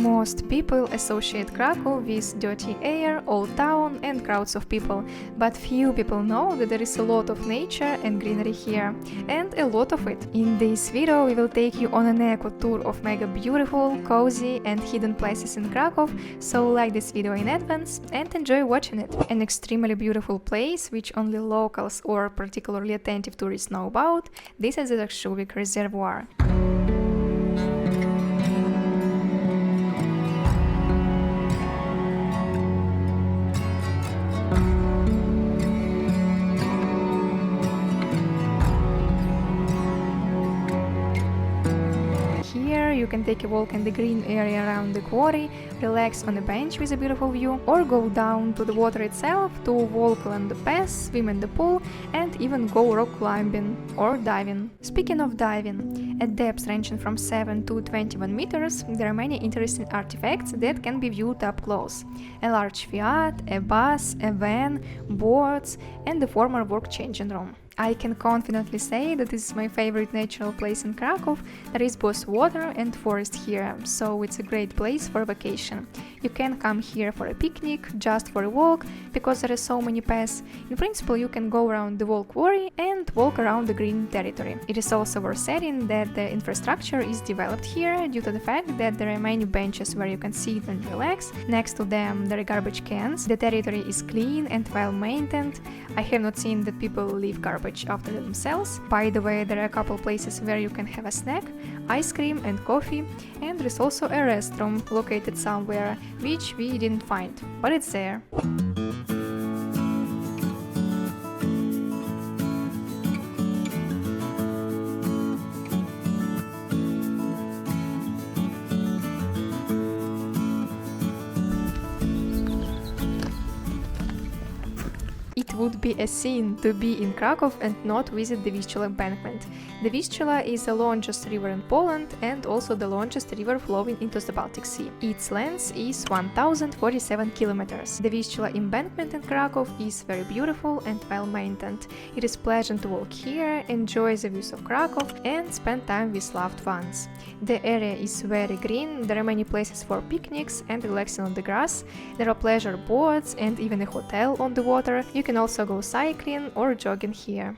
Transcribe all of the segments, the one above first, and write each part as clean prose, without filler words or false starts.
Most people associate Krakow with dirty air, old town and crowds of people, but few people know that there is a lot of nature and greenery here, and a lot of it. In this video we will take you on an eco tour of mega beautiful, cozy and hidden places in Krakow, so like this video in advance and enjoy watching it. An extremely beautiful place which only locals or particularly attentive tourists know about, this is the Zakrzówek reservoir. You can take a walk in the green area around the quarry, relax on a bench with a beautiful view, or go down to the water itself to walk along the path, swim in the pool, and even go rock climbing or diving. Speaking of diving, at depths ranging from 7 to 21 meters, there are many interesting artifacts that can be viewed up close. A large Fiat, a bus, a van, boats, and the former work changing room. I can confidently say that this is my favorite natural place in Krakow. There is both water and forest here, so it's a great place for vacation. You can come here for a picnic, just for a walk, because there are so many paths. In principle, you can go around the whole quarry and walk around the green territory. It is also worth saying that the infrastructure is developed here due to the fact that there are many benches where you can sit and relax. Next to them, there are garbage cans. The territory is clean and well maintained. I have not seen that people leave garbage after themselves. By the way, there are a couple places where you can have a snack, ice cream and coffee, and there is also a restroom located somewhere, which we didn't find, but it's there. It would be a sin to be in Krakow and not visit the Vistula embankment. The Vistula is the longest river in Poland and also the longest river flowing into the Baltic Sea. Its length is 1047 kilometers. The Vistula embankment in Krakow is very beautiful and well maintained. It is pleasant to walk here, enjoy the views of Krakow and spend time with loved ones. The area is very green, there are many places for picnics and relaxing on the grass. There are pleasure boats and even a hotel on the water. You can also go cycling or jogging here.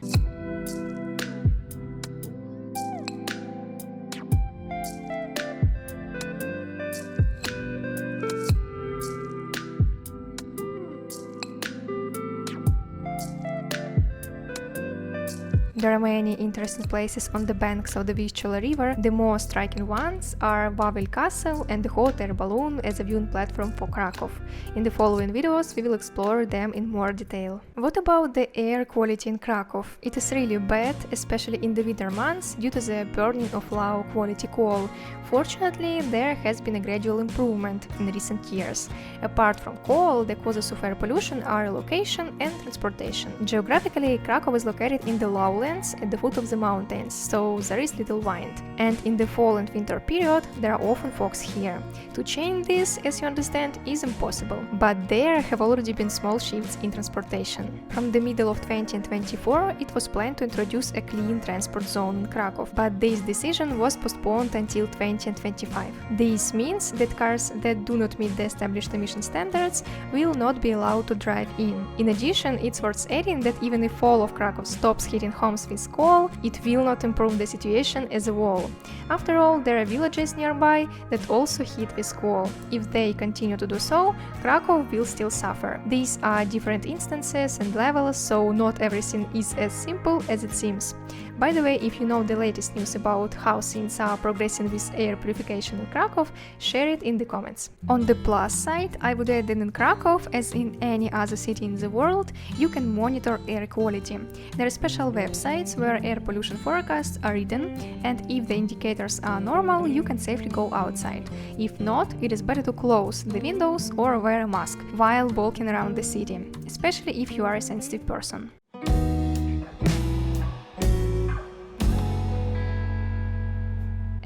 There are many interesting places on the banks of the Vistula River. The most striking ones are Wawel Castle and the hot air balloon as a viewing platform for Krakow. In the following videos we will explore them in more detail. What about the air quality in Krakow? It is really bad, especially in the winter months, due to the burning of low quality coal. Fortunately, there has been a gradual improvement in recent years. Apart from coal, the causes of air pollution are location and transportation. Geographically, Krakow is located in the lowlands at the foot of the mountains, so there is little wind. And in the fall and winter period, there are often fogs here. To change this, as you understand, is impossible. But there have already been small shifts in transportation. From the middle of 2024, it was planned to introduce a clean transport zone in Krakow, but this decision was postponed until 2025. This means that cars that do not meet the established emission standards will not be allowed to drive in. In addition, it's worth adding that even if all of Krakow stops heating homes with coal, it will not improve the situation as a whole. After all, there are villages nearby that also heat with coal. If they continue to do so, Krakow will still suffer. These are different instances and levels, so not everything is as simple as it seems. By the way, if you know the latest news about how things are progressing with air purification in Krakow, share it in the comments. On the plus side, I would add that in Krakow, as in any other city in the world, you can monitor air quality. There are special websites where air pollution forecasts are written, and if the indicators are normal, you can safely go outside. If not, it is better to close the windows or wear a mask while walking around the city, especially if you are a sensitive person.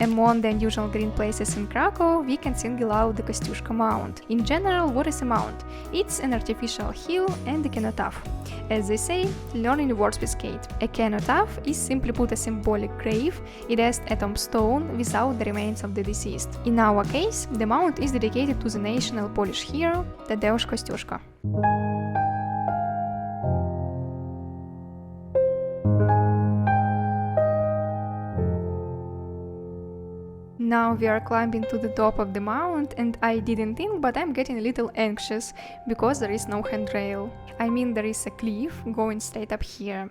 A Among the unusual green places in Krakow, we can single out the Kościuszka mound. In general, what is a mound? It's an artificial hill and a cenotaph. As they say, learning words with Kate. A cenotaph is simply put a symbolic grave. It has a tombstone without the remains of the deceased. In our case, the mound is dedicated to the national Polish hero Tadeusz Kościuszka. Now we are climbing to the top of the mound, and I didn't think, but I'm getting a little anxious because there is no handrail. I mean, there is a cliff going straight up here.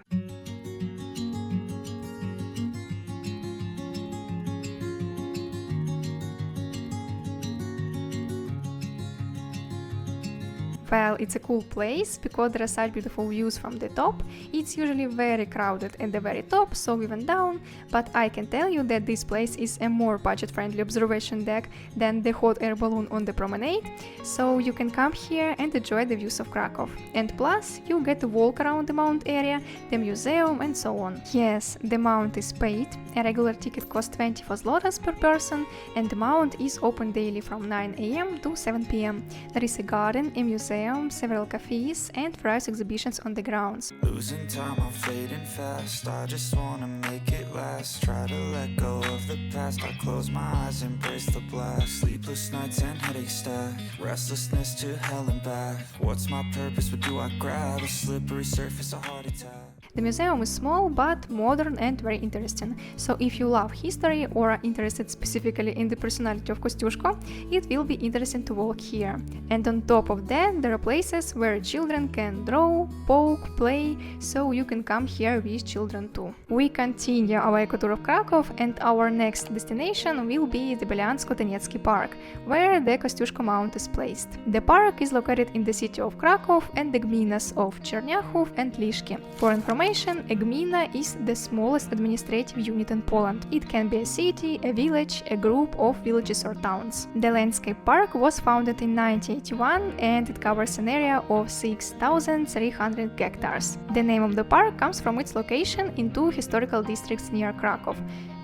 Well, it's a cool place because there are such beautiful views from the top. It's usually very crowded at the very top, so we went down, but I can tell you that this place is a more budget-friendly observation deck than the hot air balloon on the promenade, so you can come here and enjoy the views of Krakow. And plus, you get to walk around the mount area, the museum and so on. Yes, the mount is paid. A regular ticket costs 24 zlotys per person, and the mount is open daily from 9 a.m. to 7 p.m. There is a garden, a museum, several cafes, and various exhibitions on the grounds. Losing time, I'm fading fast. I just wanna make it last. Try to let go of the past. I close my eyes, embrace the blast. Sleepless nights and headaches stack. Restlessness to hell and back. What's my purpose? What do I grab? A slippery surface, a heart attack. The museum is small but modern and very interesting, so if you love history or are interested specifically in the personality of Kościuszko, it will be interesting to walk here. And on top of that, there are places where children can draw, poke, play, so you can come here with children too. We continue our eco tour of Krakow, and our next destination will be the Bielańsko-Tyniecki park, where the Kościuszko Mount is placed. The park is located in the city of Krakow and the gminas of Czerniachów and Liszki. For information, a gmina is the smallest administrative unit in Poland. It can be a city, a village, a group of villages or towns. The landscape park was founded in 1981 and it covers an area of 6,300 hectares. The name of the park comes from its location in two historical districts near Krakow,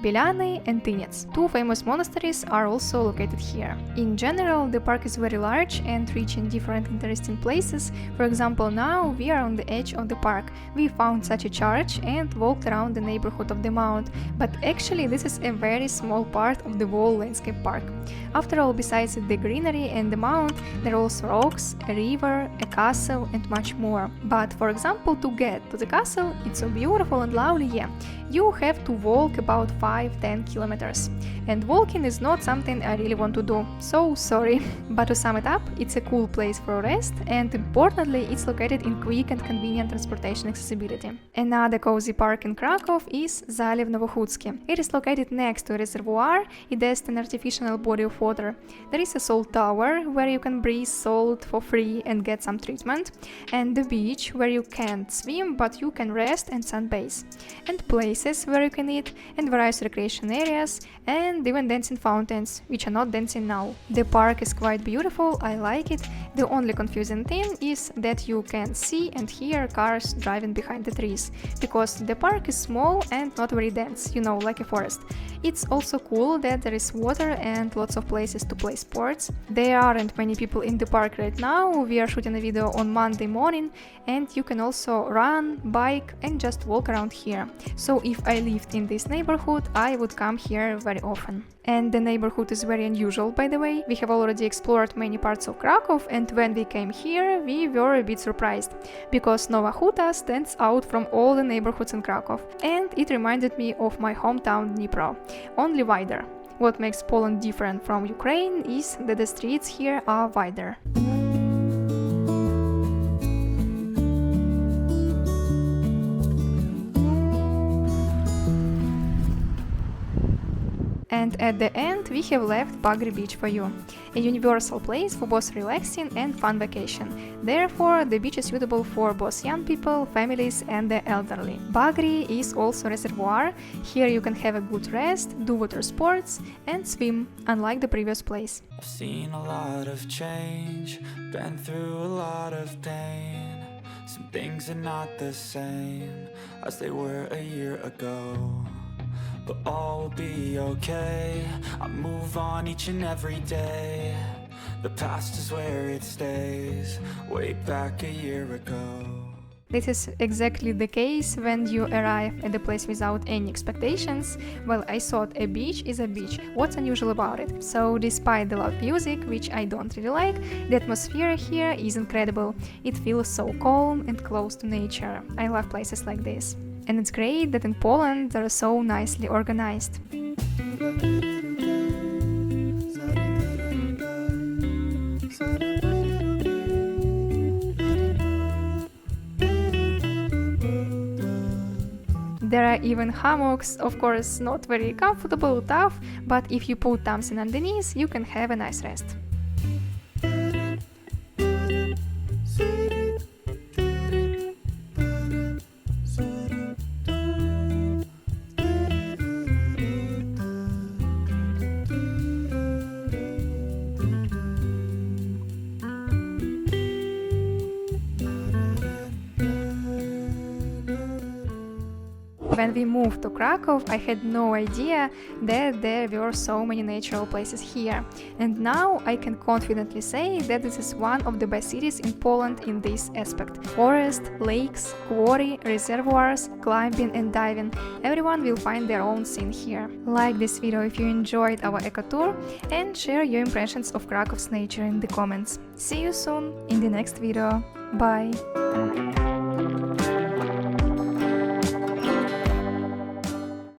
Bielański and Tyniec. Two famous monasteries are also located here. In general, the park is very large and rich in different interesting places. For example, now we are on the edge of the park. We found such a church and walked around the neighborhood of the mount, but actually this is a very small part of the whole landscape park. After all, besides the greenery and the mount, there are also rocks, a river, a castle and much more. But for example, to get to the castle, it's so beautiful and lovely, yeah, you have to walk about 5-10 kilometers. And walking is not something I really want to do, so sorry. But to sum it up, it's a cool place for rest, and importantly, it's located in quick and convenient transportation accessibility. Another cozy park in Krakow is Zalew Nowohuckim. It is located next to a reservoir. It has an artificial body of water. There is a salt tower where you can breathe salt for free and get some treatment, and the beach where you can't swim but you can rest and sunbathe, and places where you can eat, and various recreation areas, and even dancing fountains, which are not dancing now. The park is quite beautiful, I like it. The only confusing thing is that you can see and hear cars driving behind the trees, because the park is small and not very dense, you know, like a forest. It's also cool that there is water and lots of places to play sports. There aren't many people in the park right now. We are shooting a video on Monday morning, and you can also run, bike and just walk around here. So if I lived in this neighborhood, I would come here very often. And the neighborhood is very unusual, by the way. We have already explored many parts of Krakow, and when we came here, we were a bit surprised, because Nowa Huta stands out from all the neighborhoods in Krakow, and it reminded me of my hometown Dnipro, only wider. What makes Poland different from Ukraine is that the streets here are wider. And at the end, we have left Bagry beach for you, a universal place for both relaxing and fun vacation. Therefore, the beach is suitable for both young people, families and the elderly. Bagry is also a reservoir. Here you can have a good rest, do water sports and swim, unlike the previous place. I've seen a lot of change, been through a lot of pain. Some things are not the same as they were a year ago. but all will be okay. I move on each and every day. The past is where it stays, way back a year ago. This is exactly the case when you arrive at the place without any expectations. Well, I thought a beach is a beach. What's unusual about it? So, despite the loud music, which I don't really like, the atmosphere here is incredible. It feels so calm and close to nature. I love places like this. And it's great that in Poland they are so nicely organized. There are even hammocks, of course not very comfortable, tough, but if you put something underneath, you can have a nice rest. When we moved to Krakow, I had no idea that there were so many natural places here. And now I can confidently say that this is one of the best cities in Poland in this aspect. Forest, lakes, quarry, reservoirs, climbing and diving. Everyone will find their own scene here. Like this video if you enjoyed our eco tour and share your impressions of Krakow's nature in the comments. See you soon in the next video. Bye!